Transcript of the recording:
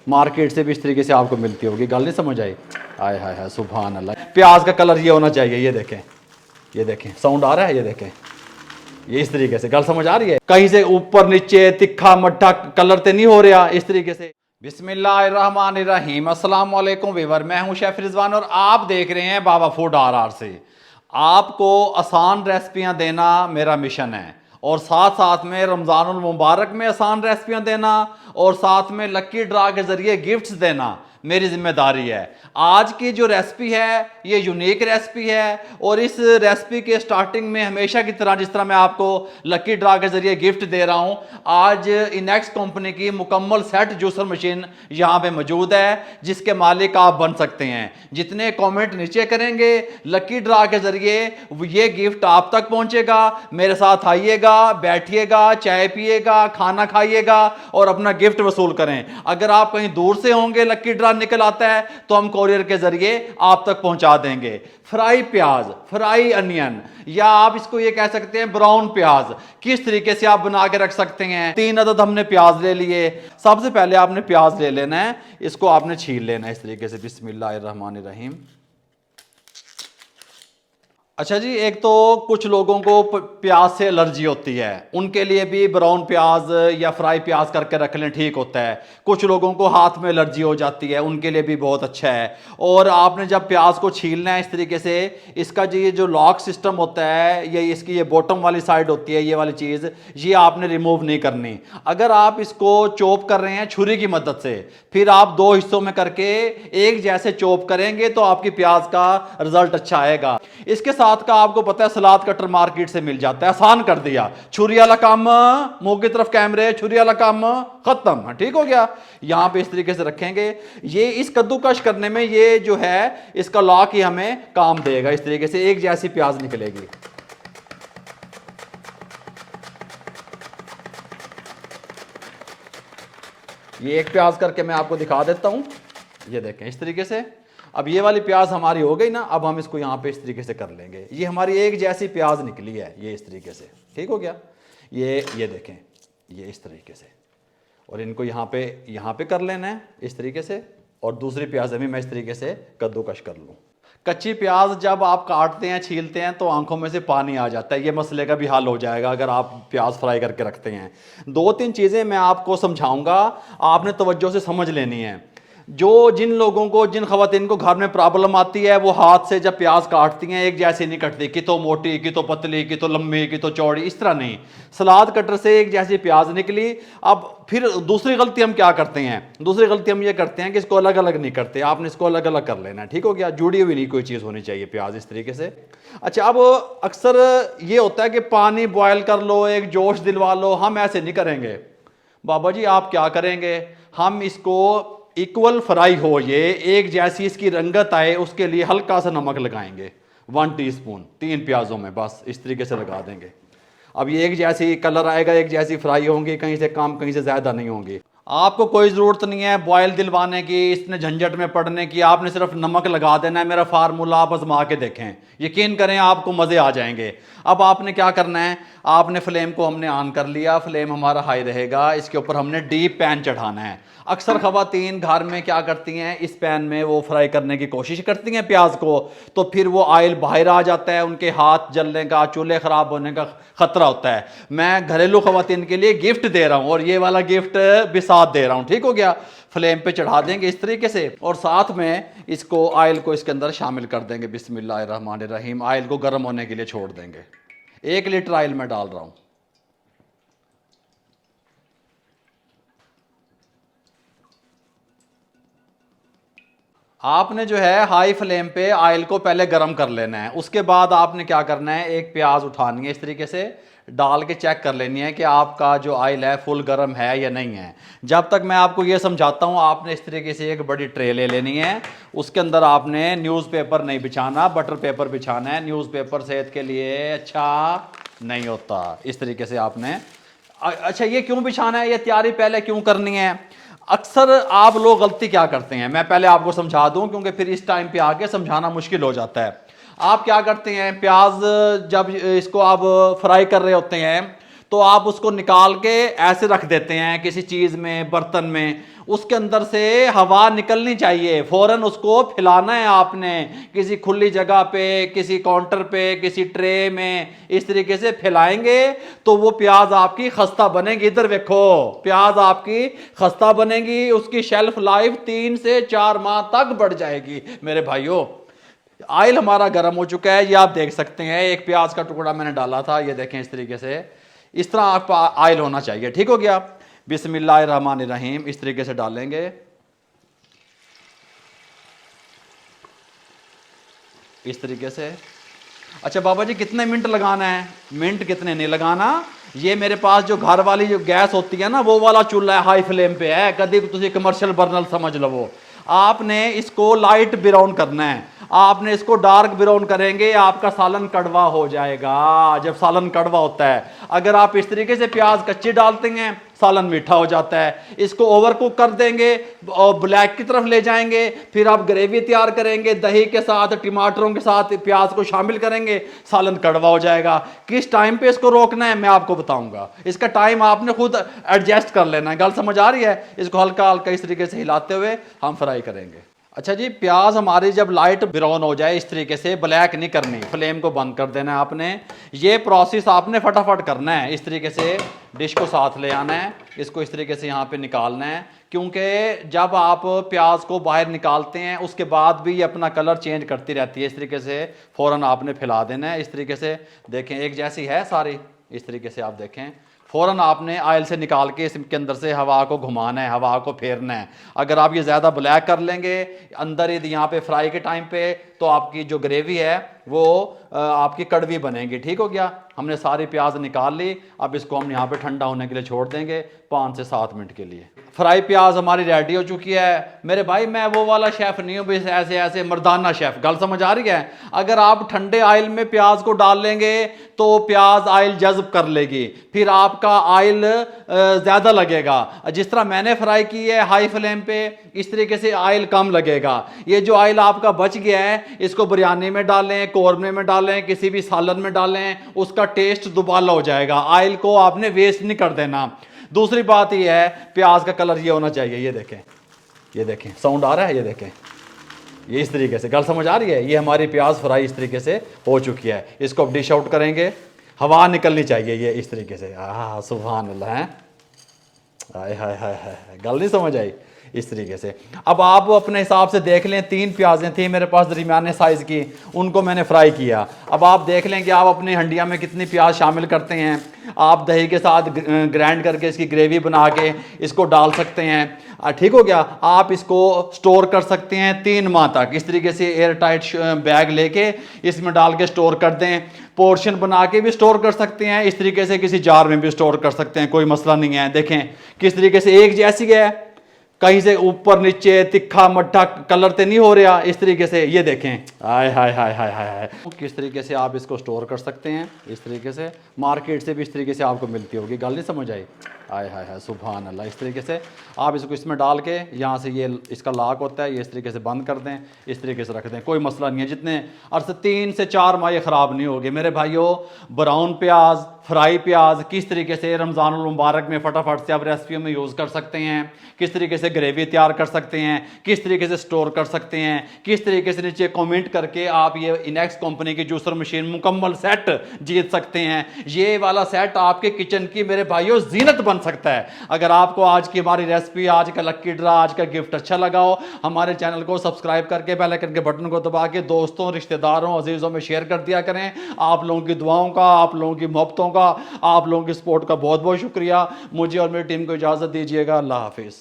Market से भी इस तरीके से आपको मिलती होगी। गल नहीं समझ आई? आय हाय हाय सुभान अल्लाह। प्याज का कलर ये होना चाहिए, ये देखें, ये देखें, साउंड आ रहा है, ये देखें, ये इस तरीके से। गल समझ आ रही है? कहीं से ऊपर नीचे तिखा मट्ठा कलर तो नहीं हो रहा इस तरीके से। बिस्मिल्लाहिर्रहमानिर्रहीम। अस्सलाम वालेकुम वीवर, मैं हूं शेफ रिजवान और आप देख रहे हैं बाबा फूड RR से। आपको आसान रेसिपियां देना मेरा मिशन है और साथ साथ में रमज़ानुल मुबारक में आसान रेसिपियां देना और साथ में लकी ड्रा के जरिए गिफ्ट्स देना मेरी जिम्मेदारी है। आज की जो रेसिपी है ये यूनिक रेसिपी है और इस रेसिपी के स्टार्टिंग में हमेशा की तरह जिस तरह मैं आपको लकी ड्रा के जरिए गिफ्ट दे रहा हूं, आज इनेक्स कंपनी की मुकम्मल सेट जूसर मशीन यहां पे मौजूद है जिसके मालिक आप बन सकते हैं। जितने कमेंट नीचे करेंगे लकी ड्रा के जरिए ये गिफ्ट आप तक पहुंचेगा। मेरे साथ आइएगा, बैठिएगा, चाय पिएगा, खाना खाइएगा और अपना गिफ्ट वसूल करें। अगर आप कहीं दूर से होंगे, लकी ड्रा निकल आता है तो हम कोरियर के जरिए आप तक पहुंचा देंगे। फ्राई प्याज, फ्राई अनियन, या आप इसको ये कह सकते हैं ब्राउन प्याज, किस तरीके से आप बना के रख सकते हैं। 3 अदद हमने प्याज ले लिए। सबसे पहले आपने प्याज ले लेना है, इसको आपने छील लेना है इस तरीके से। बिस्मिल्लाहिर्रहमानिर्रहीम। अच्छा जी, एक तो कुछ लोगों को प्याज से एलर्जी होती है, उनके लिए भी ब्राउन प्याज या फ्राई प्याज करके रख लें, ठीक होता है। कुछ लोगों को हाथ में एलर्जी हो जाती है, उनके लिए भी बहुत अच्छा है। और आपने जब प्याज को छीलना है इस तरीके से, इसका जो लॉक सिस्टम होता है, ये इसकी ये बॉटम वाली साइड होती है, ये वाली चीज़, ये आपने रिमूव नहीं करनी। अगर आप इसको चॉप कर रहे हैं छुरी की मदद से, फिर आप 2 हिस्सों में करके एक जैसे चॉप करेंगे तो आपकी प्याज का रिजल्ट अच्छा आएगा। इसके साथ का आपको पता है सलाद कटर मार्केट से मिल जाता है, आसान कर दिया। छुरी वाला काम, मुंह की तरफ कैमरे, छुरी वाला काम खत्म, ठीक हो गया। यहां पे इस तरीके से रखेंगे। ये इस कद्दूकश करने में ये जो है इसका लॉक ही हमें काम देगा। इस तरीके से एक जैसी प्याज निकलेगी। ये एक प्याज करके मैं आपको दिखा देता हूं, ये देखें इस तरीके से। अब ये वाली प्याज हमारी हो गई ना, अब हम इसको यहाँ पे इस तरीके से कर लेंगे। ये हमारी एक जैसी प्याज निकली है, ये इस तरीके से, ठीक हो गया। ये देखें, ये इस तरीके से, और इनको यहाँ पे कर लेना है इस तरीके से। और दूसरी प्याज भी मैं इस तरीके से कद्दूकश कर लूँ। कच्ची प्याज जब आप काटते हैं, छीलते हैं तो आंखों में से पानी आ जाता है। ये मसले का भी हल हो जाएगा अगर आप प्याज फ्राई करके रखते हैं। 2-3 चीज़ें मैं आपको समझाऊंगा, आपने तवज्जो से समझ लेनी है। जिन लोगों को, जिन खवातीन को घर में प्रॉब्लम आती है, वो हाथ से जब प्याज काटती हैं एक जैसी नहीं कटती, कि तो मोटी, कि तो पतली, कि तो लंबी, कि तो चौड़ी, इस तरह नहीं। सलाद कटर से एक जैसी प्याज निकली। अब फिर दूसरी गलती हम क्या करते हैं? दूसरी गलती हम ये करते हैं कि इसको अलग अलग नहीं करते। आपने इसको अलग अलग कर लेना है, ठीक हो गया। जुड़ी हुई नहीं कोई चीज़ होनी चाहिए प्याज इस तरीके से। अच्छा, अब अक्सर ये होता है कि पानी बॉयल कर लो, एक जोश दिलवा लो। हम ऐसे नहीं करेंगे बाबा जी। आप क्या करेंगे? हम इसको इक्वल फ्राई हो, ये एक जैसी इसकी रंगत आए, उसके लिए हल्का सा नमक लगाएंगे 1 टीस्पून 3 प्याजों में, बस इस तरीके से लगा देंगे। अब ये एक जैसी कलर आएगा, एक जैसी फ्राई होंगी, कहीं से कम कहीं से ज़्यादा नहीं होंगी। आपको कोई ज़रूरत नहीं है बॉयल दिलवाने की, इसने झंझट में पड़ने की। आपने सिर्फ नमक लगा देना है। मेरा फार्मूला आप आजमा के देखें, यकीन करें आपको मज़े आ जाएंगे। अब आपने क्या करना है, आपने फ्लेम को हमने ऑन कर लिया, फ्लेम हमारा हाई रहेगा। इसके ऊपर हमने डीप पैन चढ़ाना है। अक्सर खवातीन घर में क्या करती हैं, इस पैन में वो फ्राई करने की कोशिश करती हैं प्याज को, तो फिर वो ऑयल बाहर आ जाता है, उनके हाथ जलने का, चूल्हे ख़राब होने का ख़तरा होता है। मैं घरेलू खवातीन के लिए गिफ्ट दे रहा हूँ और ये वाला गिफ्ट भी साथ दे रहा हूँ, ठीक हो गया। फ्लेम पे चढ़ा देंगे इस तरीके से और साथ में इसको ऑयल को इसके अंदर शामिल कर देंगे। बिस्मिल्लाहिर्रहमानिर्रहीम। ऑयल को गर्म होने के लिए छोड़ देंगे। 1 लीटर ऑयल मैं डाल रहा हूँ। आपने जो है हाई फ्लेम पे ऑयल को पहले गर्म कर लेना है। उसके बाद आपने क्या करना है, एक प्याज उठानी है, इस तरीके से डाल के चेक कर लेनी है कि आपका जो ऑयल है फुल गर्म है या नहीं है। जब तक मैं आपको ये समझाता हूँ, आपने इस तरीके से एक बड़ी ट्रे ले लेनी है। उसके अंदर आपने न्यूज़पेपर नहीं बिछाना, बटर पेपर बिछाना है। न्यूज़पेपर सेहत के लिए अच्छा नहीं होता। इस तरीके से आपने, अच्छा ये क्यों बिछाना है, ये तैयारी पहले क्यों करनी है? अक्सर आप लोग गलती क्या करते हैं, मैं पहले आपको समझा दूं क्योंकि फिर इस टाइम पे आके समझाना मुश्किल हो जाता है। आप क्या करते हैं, प्याज जब इसको आप फ्राई कर रहे होते हैं तो आप उसको निकाल के ऐसे रख देते हैं किसी चीज में, बर्तन में, उसके अंदर से हवा निकलनी चाहिए, फौरन उसको फैलाना है आपने किसी खुली जगह पे, किसी काउंटर पे, किसी ट्रे में, इस तरीके से फैलाएंगे तो वो प्याज आपकी खस्ता बनेगी। इधर देखो, प्याज आपकी खस्ता बनेगी, उसकी शेल्फ लाइफ 3 से 4 माह तक बढ़ जाएगी। मेरे भाइयों, ऑयल हमारा गर्म हो चुका है, ये आप देख सकते हैं, एक प्याज का टुकड़ा मैंने डाला था, ये देखें इस तरीके से, इस तरह आपका ऑयल होना चाहिए। ठीक हो गया। बिस्मिल्लाहिर्रहमानिर्रहीम इस तरीके से डालेंगे, इस तरीके से। अच्छा बाबा जी कितने मिनट लगाना है? मिनट कितने नहीं लगाना, ये मेरे पास जो घर वाली जो गैस होती है ना, वो वाला चूल्हा है, हाई फ्लेम पे है, कभी तुझे कमर्शियल बर्नल समझ लो। वो आपने इसको लाइट ब्राउन करना है, आपने इसको डार्क ब्राउन करेंगे आपका सालन कड़वा हो जाएगा। जब सालन कड़वा होता है, अगर आप इस तरीके से प्याज कच्ची डालते हैं सालन मीठा हो जाता है। इसको ओवर कुक कर देंगे और ब्लैक की तरफ ले जाएंगे, फिर आप ग्रेवी तैयार करेंगे दही के साथ, टमाटरों के साथ प्याज को शामिल करेंगे, सालन कड़वा हो जाएगा। किस टाइम पे इसको रोकना है मैं आपको बताऊंगा, इसका टाइम आपने खुद एडजस्ट कर लेना है। गल समझ आ रही है? इसको हल्का हल्का इस तरीके से हिलाते हुए हम फ्राई करेंगे। अच्छा जी, प्याज हमारी जब लाइट ब्राउन हो जाए इस तरीके से, ब्लैक नहीं करनी, फ्लेम को बंद कर देना है आपने। ये प्रोसेस आपने फटाफट करना है, इस तरीके से डिश को साथ ले आना है, इसको इस तरीके से यहाँ पे निकालना है, क्योंकि जब आप प्याज को बाहर निकालते हैं उसके बाद भी ये अपना कलर चेंज करती रहती है। इस तरीके से फ़ौरन आपने फैला देना है, इस तरीके से देखें एक जैसी है सारी, इस तरीके से आप देखें, फ़ौरन आपने ऑयल से निकाल के इसके अंदर से हवा को घुमाना है, हवा को फेरना है। अगर आप ये ज़्यादा ब्लैक कर लेंगे अंदर ही यहाँ पे फ्राई के टाइम पे, तो आपकी जो ग्रेवी है वो आपकी कड़वी बनेगी। ठीक हो गया। हमने सारी प्याज निकाल ली, अब इसको हम यहाँ पे ठंडा होने के लिए छोड़ देंगे 5 से 7 मिनट के लिए। फ्राई प्याज हमारी रेडी हो चुकी है। मेरे भाई मैं वो वाला शेफ़ नहीं हूँ भी ऐसे ऐसे मर्दाना शेफ़, गल समझ आ रही है? अगर आप ठंडे ऑयल में प्याज को डाल लेंगे तो प्याज ऑयल जज्ब कर लेगी, फिर आपका ऑयल ज़्यादा लगेगा। जिस तरह मैंने फ्राई की है हाई फ्लेम पे, इस तरीके से ऑयल कम लगेगा। ये जो ऑयल आपका बच गया है इसको बिरयानी में डालें, कौरमे में डालें, किसी भी सालन में डालें, उसका टेस्ट दुबाला हो जाएगा। ऑयल को आपने वेस्ट नहीं कर देना। दूसरी बात यह है, प्याज का कलर ये होना चाहिए, ये देखें, ये देखें, साउंड आ रहा है, ये देखें, ये इस तरीके से, गल समझ आ रही है? ये हमारी प्याज फ्राई इस तरीके से हो चुकी है। इसको अब डिश आउट करेंगे, हवा निकलनी चाहिए ये इस तरीके से। सुभान अल्लाह है, हाय हाय हाय हाय, गल नहीं समझ आई? इस तरीके से अब आप अपने हिसाब से देख लें, 3 प्याजें थी मेरे पास दरमियाने साइज़ की, उनको मैंने फ्राई किया। अब आप देख लें कि आप अपनी हंडिया में कितनी प्याज शामिल करते हैं। आप दही के साथ ग्राइंड करके इसकी ग्रेवी बना के इसको डाल सकते हैं। ठीक हो गया। आप इसको स्टोर कर सकते हैं 3 माह तक, इस तरीके से एयर टाइट बैग लेके इसमें डाल के स्टोर कर दें। पोर्शन बना के भी स्टोर कर सकते हैं, इस तरीके से किसी जार में भी स्टोर कर सकते हैं, कोई मसला नहीं है। देखें किस तरीके से एक जैसी है, कहीं से ऊपर नीचे तिखा मट्ठा कलर तो नहीं हो रहा, इस तरीके से। ये देखें, हाय हाय हाय हाय हाय हाय, किस तरीके से आप इसको स्टोर कर सकते हैं। इस तरीके से मार्केट से भी इस तरीके से आपको मिलती होगी, गल नहीं समझ आई? हाय हाय हाय, सुभान अल्लाह। इस तरीके से आप इसको इसमें डाल के, यहाँ से ये इसका लाक होता है, ये इस तरीके से बंद कर दें, इस तरीके से रख दें, कोई मसला नहीं है। जितने अर्से 3 से 4 माह ये ख़राब नहीं होगी। मेरे भाइयों, ब्राउन प्याज, फ्राई प्याज किस तरीके से रमज़ानुल मुबारक में फटाफट से आप रेसिपियों में यूज़ कर सकते हैं, किस तरीके से ग्रेवी तैयार कर सकते हैं, किस तरीके से स्टोर कर सकते हैं, किस तरीके से नीचे कमेंट करके आप ये इनेक्स कंपनी की जूसर मशीन मुकम्मल सेट जीत सकते हैं। ये वाला सेट आपके किचन की मेरे भाइयों जीनत बन सकता है। अगर आपको आज की हमारी रेसिपी, आज का लक्की ड्रा, आज का गिफ्ट अच्छा लगा हो, हमारे चैनल को सब्सक्राइब करके बेल आइकन के बटन को दबा के दोस्तों, रिश्तेदारों, अजीज़ों में शेयर कर दिया करें। आप लोगों की दुआओं का, आप लोगों की मोहब्बतों का, आप लोगों की सपोर्ट का बहुत बहुत शुक्रिया। मुझे और मेरी टीम को इजाज़त दीजिएगा। अल्लाह हाफिज़।